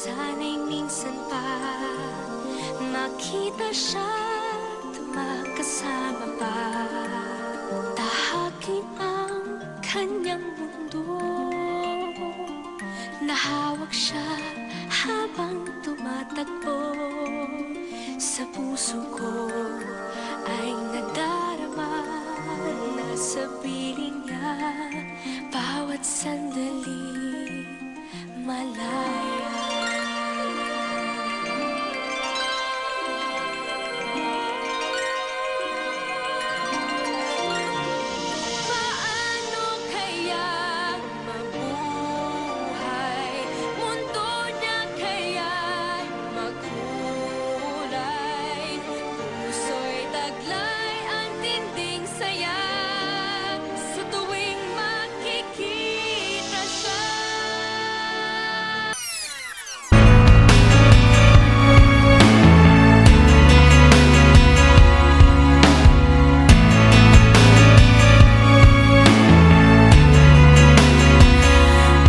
Sana'y minsan pa makita siya magkasama pa. Tahakin ang kanyang mundo, nahawak siya habang tumatakbo. Sa puso ko ay nadarama na sa piling niya bawat sandali malaya. Paano kaya mabuhay? Mundo niya kaya'y magkulay. Puso'y taglay ang tinding saya sa tuwing makikita siya.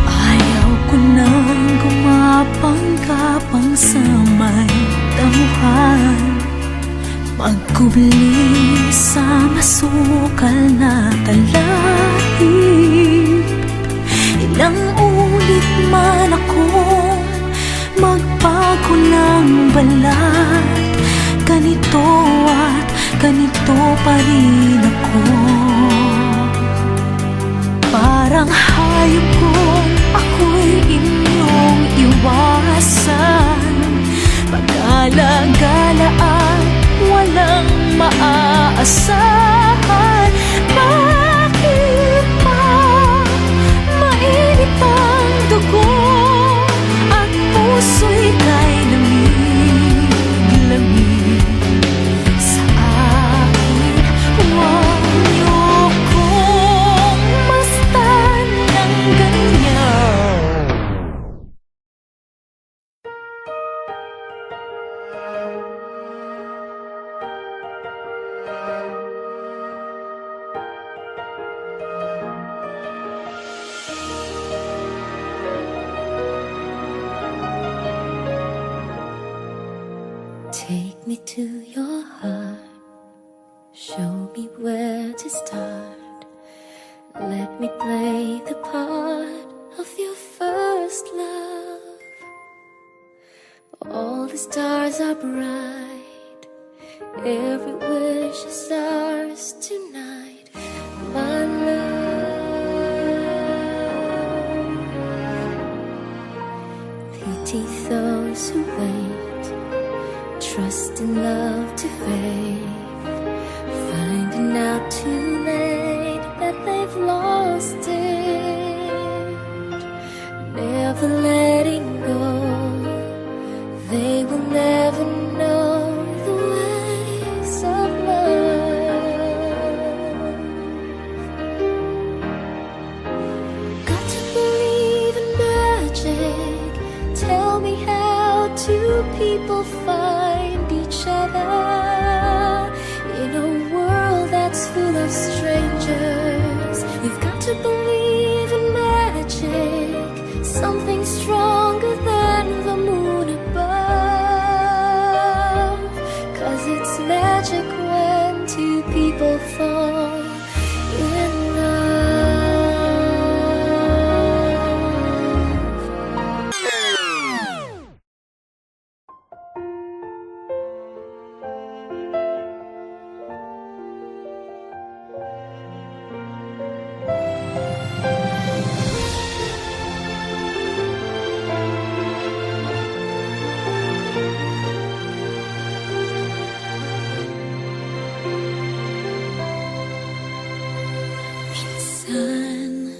Ayaw ko nang gumapang-gapang sa may damuhan, magkubli sa masukal na talahib. Ilang ulit man akong magbago ng balat, ganito at ganito pa rin ako. Parang hayop kung ako'y inyong iwasan, pag-alagalaan, walang maaasahan. Bakit pa mainit ang dugo at puso'y kay lamig-lamig sa akin? Huwag niyo kong mastan ng ganyan. Take me to your heart, show me where to start. Let me play the part of your first love. All the stars are bright, every wish is ours tonight, my love. Pity those who wait, trust in love to fade, finding out too late that they've lost it. Never letting go, they will never know the ways of love. Got to believe in magic, tell me how two people find each other in a world that's full of strangers. You've got to believe in magic, something stronger than the moon above. 'Cause it's magic when two people fall in love. Minsan,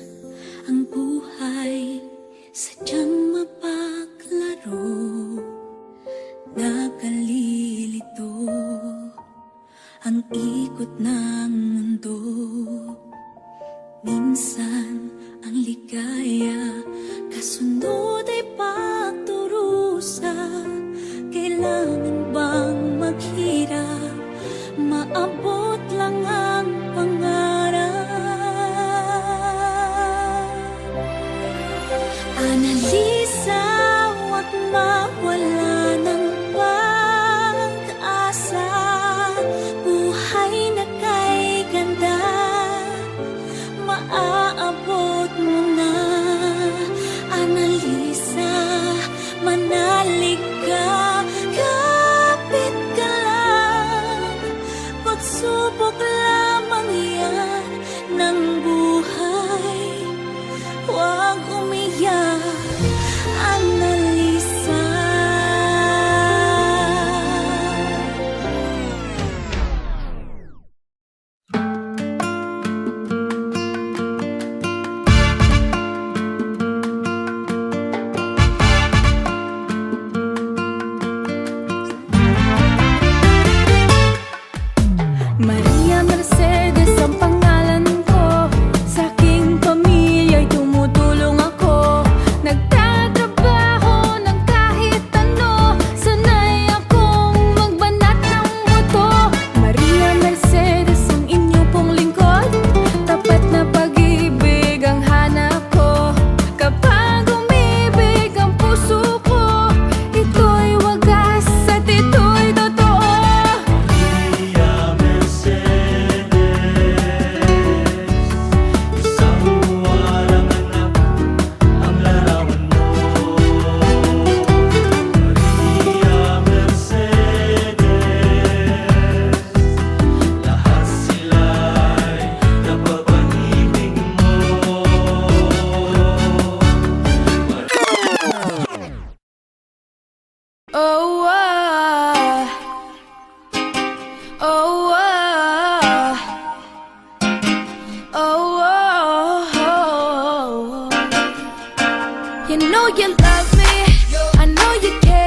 ang buhay sadyang mapaglaro, nakalilito ang ikot ng mundo. Minsan, ang ligaya kasunod ay pagdurusa. Kailangan bang maghirap, maabot lang ang pangarap? Analisa, wag you love me, I know you care.